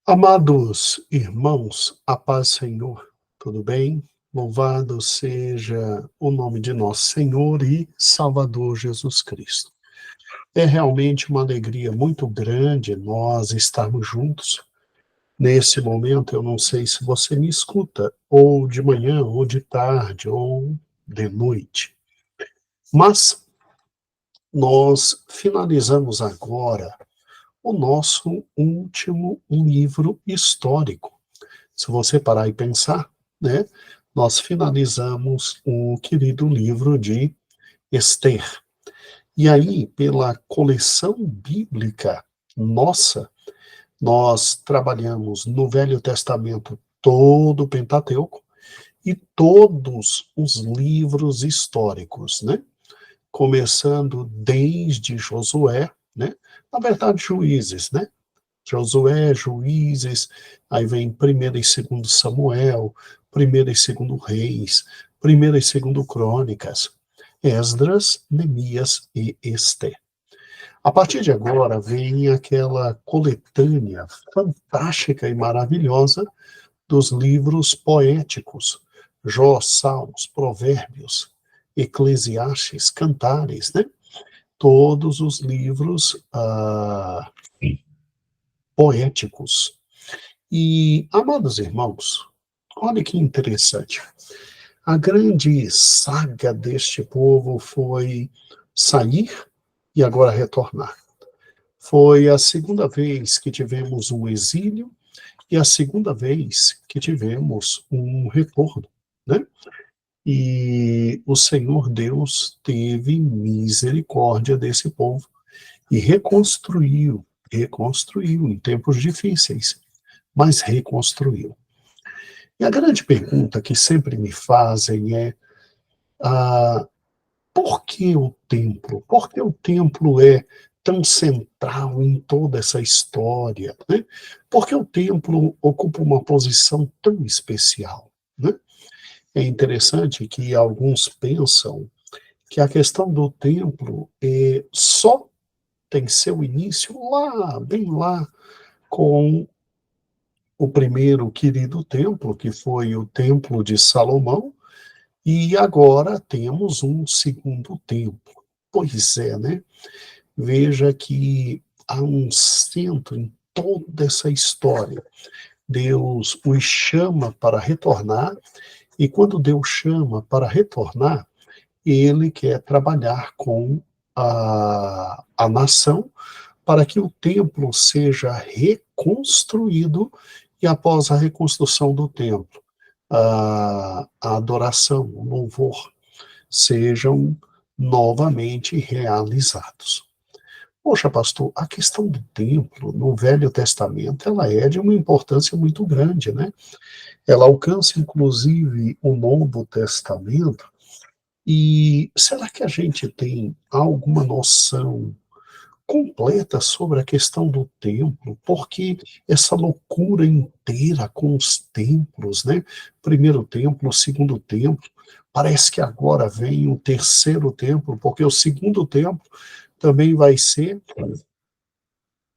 Amados irmãos, a paz Senhor, tudo bem? Louvado seja o nome de nosso Senhor e Salvador Jesus Cristo. É realmente uma alegria muito grande nós estarmos juntos. Nesse momento, eu não sei se você me escuta, ou de manhã, ou de tarde, ou de noite, mas nós finalizamos agora o nosso último livro histórico. Se você parar e pensar, né, nós finalizamos o querido livro de Esther. E aí, pela coleção bíblica nossa, nós trabalhamos no Velho Testamento todo o Pentateuco e todos os livros históricos, né? Começando desde Josué, né? Na verdade, Juízes, né? Josué, Juízes, aí vem primeiro e segundo Samuel, primeiro e segundo Reis, primeiro e segundo Crônicas, Esdras, Neemias e Esther. A partir de agora vem aquela coletânea fantástica e maravilhosa dos livros poéticos, Jó, Salmos, Provérbios, Eclesiastes, Cantares, né? Todos os livros poéticos. E, amados irmãos, olha que interessante. A grande saga deste povo foi sair e agora retornar. Foi a segunda vez que tivemos um exílio e a segunda vez que tivemos um retorno, né? E o Senhor Deus teve misericórdia desse povo e reconstruiu em tempos difíceis, mas reconstruiu. E a grande pergunta que sempre me fazem é: ah, por que o templo? Por que o templo é tão central em toda essa história? Né? Por que o templo ocupa uma posição tão especial? Né? É interessante que alguns pensam que a questão do templo só tem seu início lá, bem lá, com o primeiro querido templo, que foi o Templo de Salomão, e agora temos um segundo templo. Pois é, né? Veja que há um centro em toda essa história. Deus os chama para retornar, e quando Deus chama para retornar, ele quer trabalhar com a nação para que o templo seja reconstruído e após a reconstrução do templo, a adoração, o louvor sejam novamente realizados. Poxa, pastor, a questão do templo no Velho Testamento, ela é de uma importância muito grande, né? Ela alcança, inclusive, o Novo Testamento. E será que a gente tem alguma noção completa sobre a questão do templo? Porque essa loucura inteira com os templos, né? Primeiro templo, segundo templo, parece que agora vem o terceiro templo, porque o segundo templo também vai ser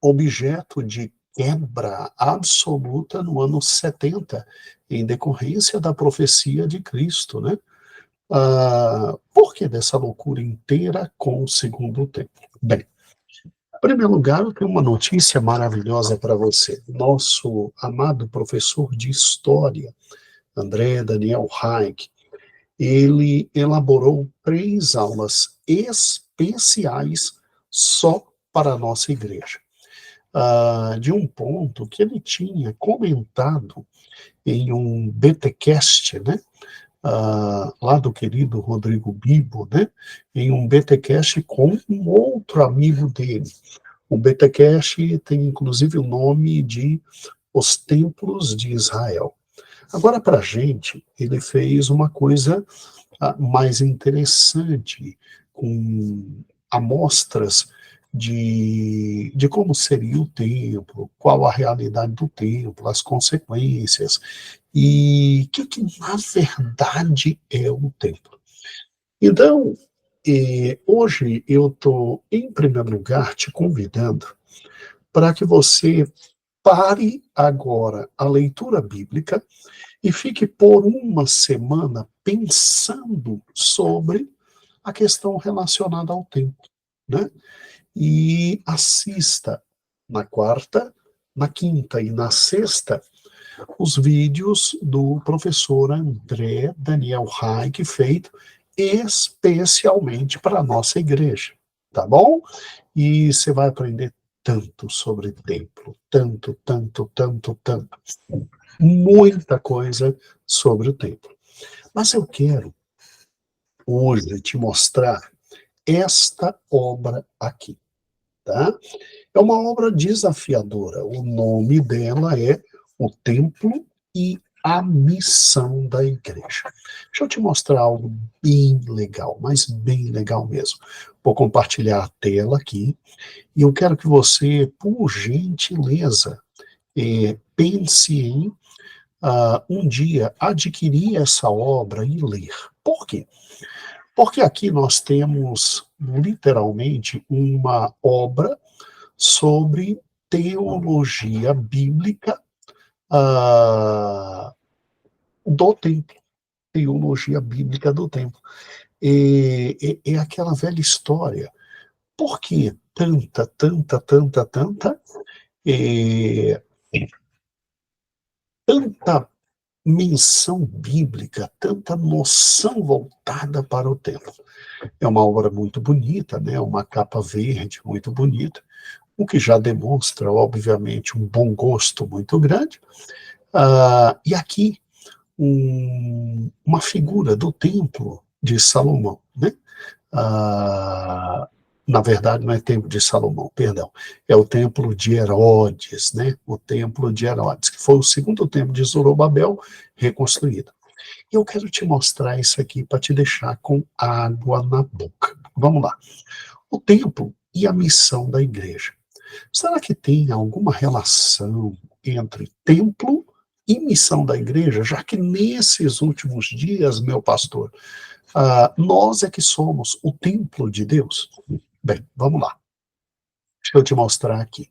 objeto de quebra absoluta no ano 70, em decorrência da profecia de Cristo, né? Por que dessa loucura inteira com o segundo templo? Bem, em primeiro lugar, eu tenho uma notícia maravilhosa para você. Nosso amado professor de História, André Daniel Haig, ele elaborou 3 aulas especiais só para a nossa igreja. De um ponto que ele tinha comentado em um BTcast, né? Lá do querido Rodrigo Bibo, né? Em um BTcast com um outro amigo dele. O BTcast tem inclusive o nome de Os Templos de Israel. Agora, para a gente, ele fez uma coisa mais interessante, com amostras de como seria o templo, qual a realidade do templo, as consequências, e o que na verdade é o templo. Então, hoje eu estou, em primeiro lugar, te convidando para que você pare agora a leitura bíblica e fique por uma semana pensando sobre a questão relacionada ao templo, né? E assista na quarta, na quinta e na sexta os vídeos do professor André Daniel Reich, feito especialmente para a nossa igreja, tá bom? E você vai aprender tanto sobre templo, tanto, tanto, tanto, tanto, muita coisa sobre o templo. Mas eu quero hoje te mostrar esta obra aqui, tá? É uma obra desafiadora. O nome dela é O Templo e a Missão da Igreja. Deixa eu te mostrar algo bem legal, mas bem legal mesmo. Vou compartilhar a tela aqui e eu quero que você, por gentileza, pense em um dia adquirir essa obra e ler. Por quê? Porque aqui nós temos literalmente uma obra sobre teologia bíblica do templo, teologia bíblica do templo. É aquela velha história. Por que é, tanta menção bíblica, tanta noção voltada para o templo? É uma obra muito bonita, né? Uma capa verde muito bonita, o que já demonstra, obviamente, um bom gosto muito grande. E aqui, uma figura do templo de Salomão, né? Na verdade, não é templo de Salomão, perdão, é o templo de Herodes, né? O templo de Herodes, que foi o segundo templo de Zorobabel reconstruído. E eu quero te mostrar isso aqui para te deixar com água na boca. Vamos lá. O templo e a missão da igreja. Será que tem alguma relação entre templo e missão da igreja, já que nesses últimos dias, meu pastor, nós é que somos o templo de Deus? Bem, vamos lá. Deixa eu te mostrar aqui.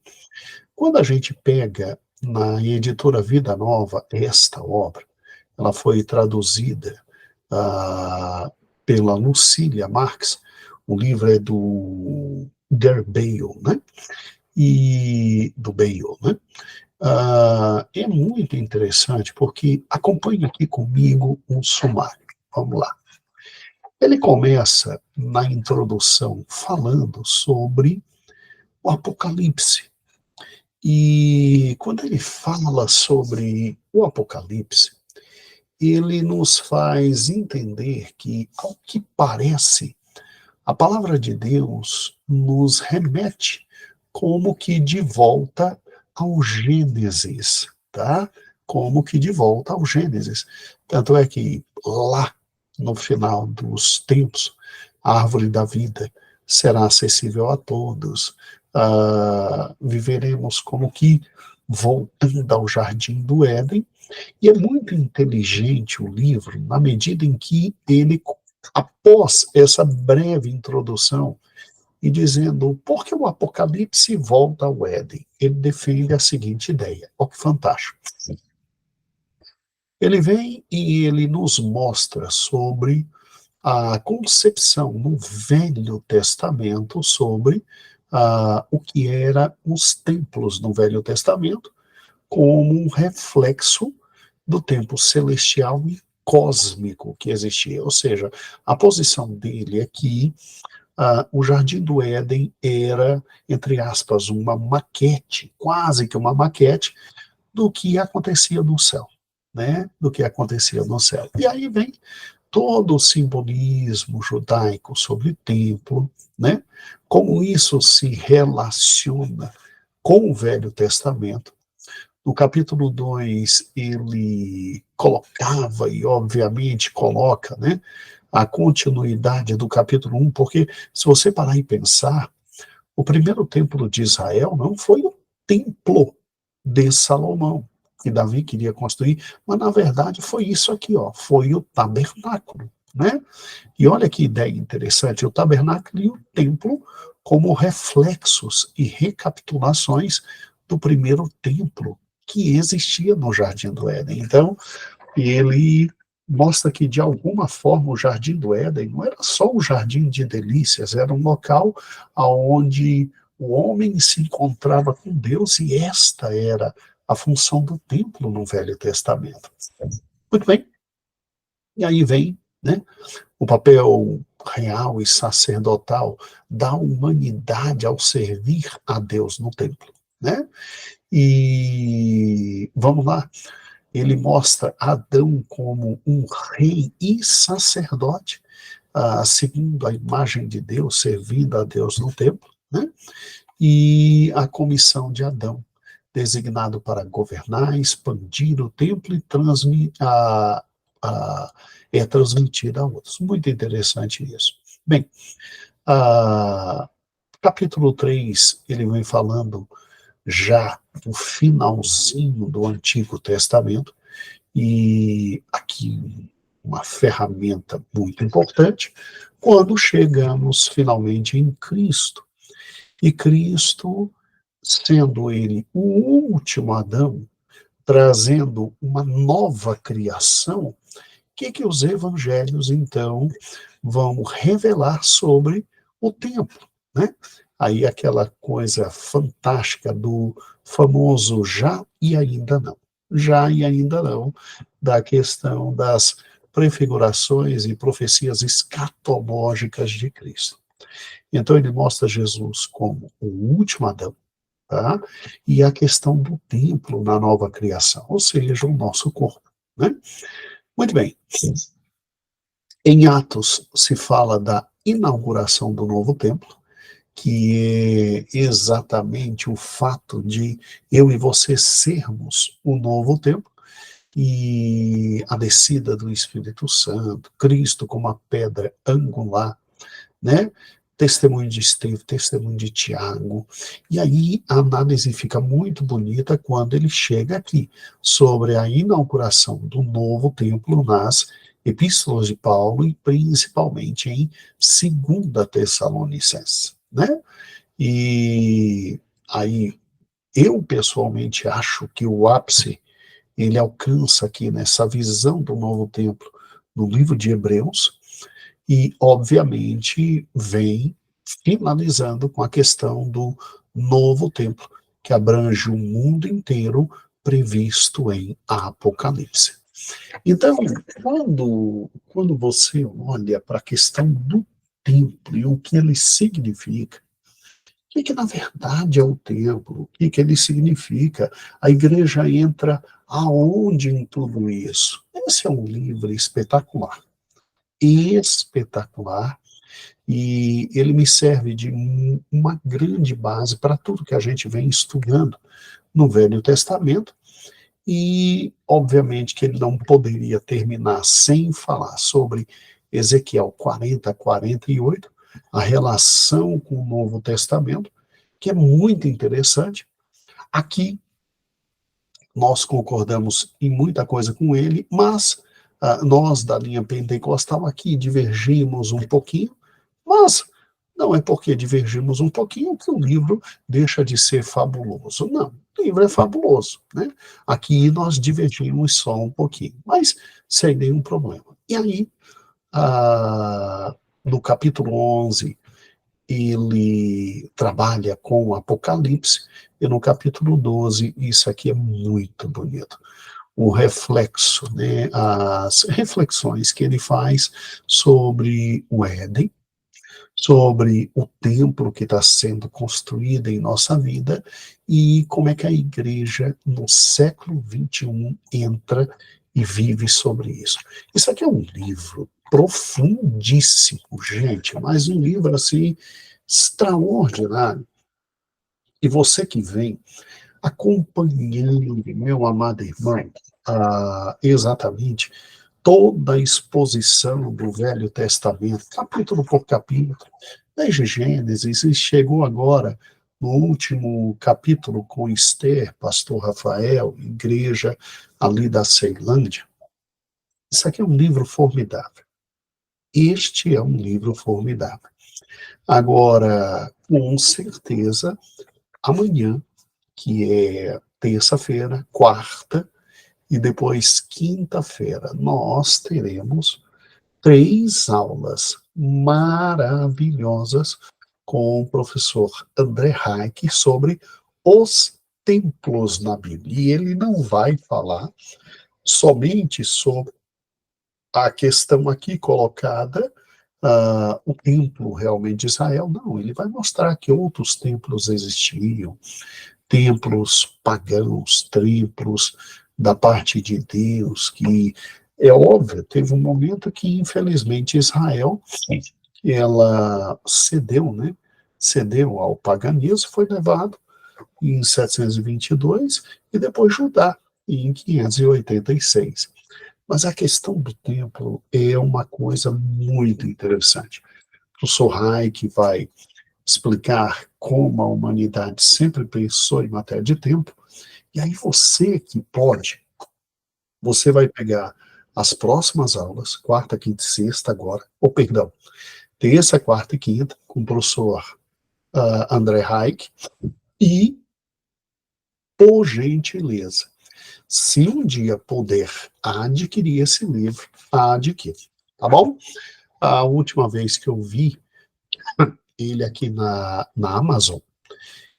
Quando a gente pega na editora Vida Nova esta obra, ela foi traduzida pela Lucília Marx, o livro é do Bale, né? E do Bale, né? É muito interessante porque acompanhe aqui comigo um sumário. Vamos lá. Ele começa na introdução falando sobre o Apocalipse. E quando ele fala sobre o Apocalipse, ele nos faz entender que, ao que parece, a palavra de Deus nos remete como que de volta ao Gênesis, tá? Como que de volta ao Gênesis. Tanto é que lá, no final dos tempos, a árvore da vida será acessível a todos. Viveremos como que voltando ao jardim do Éden. E é muito inteligente o livro, na medida em que ele, após essa breve introdução, e dizendo por que o Apocalipse volta ao Éden, ele defende a seguinte ideia. Olha que fantástico. Ele vem e ele nos mostra sobre a concepção no Velho Testamento sobre o que eram os templos no Velho Testamento, como um reflexo do tempo celestial e cósmico que existia. Ou seja, a posição dele é que o Jardim do Éden era, entre aspas, uma maquete, quase que uma maquete, do que acontecia no céu, né? Do que acontecia no céu. E aí vem todo o simbolismo judaico sobre o templo, né? Como isso se relaciona com o Velho Testamento. No capítulo 2, ele colocava, e obviamente coloca, né, a continuidade do capítulo 1, porque se você parar e pensar, o primeiro templo de Israel não foi o templo de Salomão, que Davi queria construir, mas na verdade foi isso aqui, ó, foi o tabernáculo, né? E olha que ideia interessante, o tabernáculo e o templo como reflexos e recapitulações do primeiro templo que existia no Jardim do Éden. Então, ele mostra que, de alguma forma, o Jardim do Éden não era só um jardim de delícias, era um local onde o homem se encontrava com Deus, e esta era a função do templo no Velho Testamento. Muito bem, e aí vem, né, o papel real e sacerdotal da humanidade ao servir a Deus no templo, né? E vamos lá, ele mostra Adão como um rei e sacerdote, segundo a imagem de Deus, servindo a Deus no templo, né? E a comissão de Adão, designado para governar, expandir o templo e transmitir a outros. Muito interessante isso. Bem, capítulo 3, ele vem falando já do finalzinho do Antigo Testamento, e aqui uma ferramenta muito importante, quando chegamos finalmente em Cristo. E Cristo, sendo ele o último Adão, trazendo uma nova criação, o que os evangelhos, então, vão revelar sobre o templo, né? Aí aquela coisa fantástica do famoso já e ainda não. Já e ainda não, da questão das prefigurações e profecias escatológicas de Cristo. Então ele mostra Jesus como o último Adão, tá? E a questão do templo na nova criação, ou seja, o nosso corpo, né? Muito bem. Em Atos se fala da inauguração do novo templo, que é exatamente o fato de eu e você sermos o novo templo, e a descida do Espírito Santo, Cristo como a pedra angular, né? Testemunho de Estevão, testemunho de Tiago. E aí a análise fica muito bonita quando ele chega aqui, sobre a inauguração do novo templo nas epístolas de Paulo, e principalmente em 2 Tessalonicenses, né? E aí eu pessoalmente acho que o ápice ele alcança aqui nessa visão do novo templo no livro de Hebreus, e obviamente vem finalizando com a questão do novo templo, que abrange o mundo inteiro, previsto em Apocalipse. Então, quando você olha para a questão do templo e o que ele significa, o que na verdade é o templo? O que ele significa? A igreja entra aonde em tudo isso? Esse é um livro espetacular. Espetacular. E ele me serve de uma grande base para tudo que a gente vem estudando no Velho Testamento. E, obviamente, que ele não poderia terminar sem falar sobre Ezequiel 40, 48, a relação com o Novo Testamento, que é muito interessante. Aqui, nós concordamos em muita coisa com ele, mas nós, da linha pentecostal, aqui divergimos um pouquinho, mas não é porque divergimos um pouquinho que o livro deixa de ser fabuloso. Não, o livro é fabuloso, né? Aqui nós divergimos só um pouquinho, mas sem nenhum problema. E aí, no capítulo 11, ele trabalha com o Apocalipse, e no capítulo 12, isso aqui é muito bonito. O reflexo, né, as reflexões que ele faz sobre o Éden, sobre o templo que está sendo construído em nossa vida, e como é que a igreja, no século XXI, entra e vive sobre isso. Isso aqui é um livro profundíssimo, gente, mas um livro, assim, extraordinário. E você que vem acompanhando, meu amado irmão, exatamente toda a exposição do Velho Testamento, capítulo por capítulo, desde Gênesis, e chegou agora no último capítulo com Esther, pastor Rafael, igreja ali da Ceilândia. Isso aqui é um livro formidável. Este é um livro formidável. Agora, com certeza, amanhã que é terça-feira, quarta e depois quinta-feira. Nós teremos 3 aulas maravilhosas com o professor André Reich sobre os templos na Bíblia. E ele não vai falar somente sobre a questão aqui colocada, o templo realmente de Israel, não, ele vai mostrar que outros templos existiam, templos pagãos, templos da parte de Deus, que é óbvio, teve um momento que, infelizmente, Israel, ela cedeu, né? Cedeu ao paganismo, foi levado em 722 e depois Judá em 586. Mas a questão do templo é uma coisa muito interessante. O professor Hayek vai explicar como a humanidade sempre pensou em matéria de tempo, e aí você que pode, você vai pegar as próximas aulas, quarta, quinta e sexta agora, ou perdão, terça, quarta e quinta, com o professor André Hayek, e, por gentileza, se um dia puder adquirir esse livro, adquire, tá bom? A última vez que eu vi ele aqui na Amazon,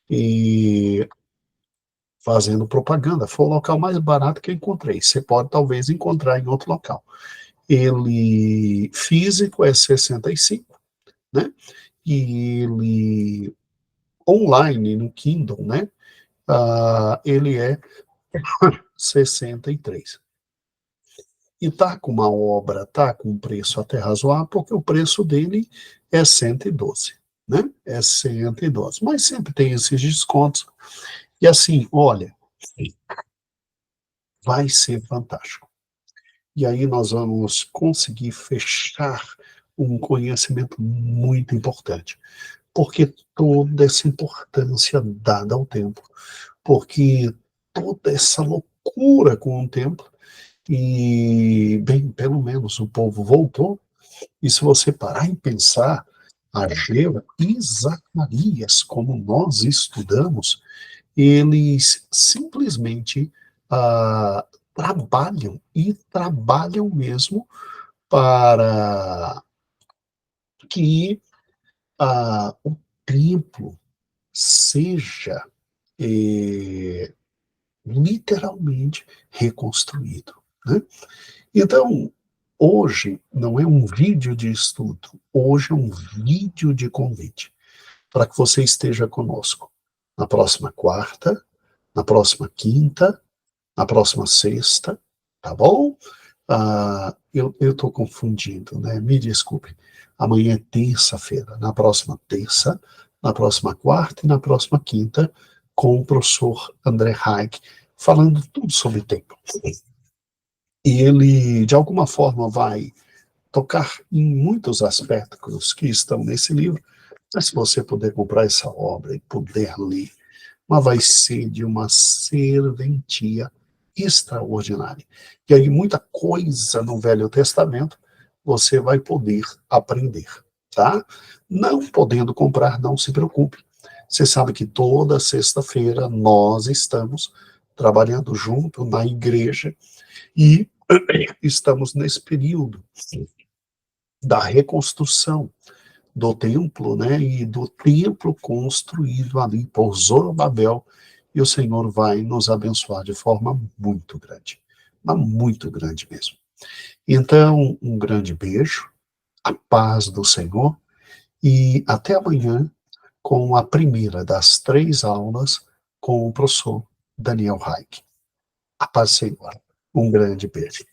e fazendo propaganda, foi o local mais barato que eu encontrei. Você pode talvez encontrar em outro local. Ele físico é 65, né? E ele online no Kindle, né? Ele é 63. E tá com uma obra, tá com um preço até razoável, porque o preço dele é 112, né? É 112. Mas sempre tem esses descontos. E assim, olha, vai ser fantástico. E aí nós vamos conseguir fechar um conhecimento muito importante. Porque toda essa importância dada ao tempo, porque toda essa loucura com o tempo, e, bem, pelo menos o povo voltou, e se você parar e pensar, Ageu e Zacarias, como nós estudamos, eles simplesmente trabalham, e trabalham mesmo, para que o templo seja literalmente reconstruído, né? Então, hoje não é um vídeo de estudo, hoje é um vídeo de convite para que você esteja conosco na próxima quarta, na próxima quinta, na próxima sexta, tá bom? Eu estou confundindo, né? Me desculpe. Amanhã é terça-feira. Na próxima terça, na próxima quarta e na próxima quinta, com o professor André Hayek, falando tudo sobre tempo. E ele, de alguma forma, vai tocar em muitos aspectos que estão nesse livro, mas se você puder comprar essa obra e puder ler, mas vai ser de uma serventia extraordinária. E aí muita coisa no Velho Testamento você vai poder aprender, tá? Não podendo comprar, não se preocupe. Você sabe que toda sexta-feira nós estamos trabalhando junto na igreja e estamos nesse período da reconstrução do templo, né, e do templo construído ali por Zorobabel, e o Senhor vai nos abençoar de forma muito grande, mas muito grande mesmo. Então, um grande beijo, a paz do Senhor, e até amanhã com a primeira das 3 aulas com o professor Daniel Reich. A paz do Senhor. Um grande beijo.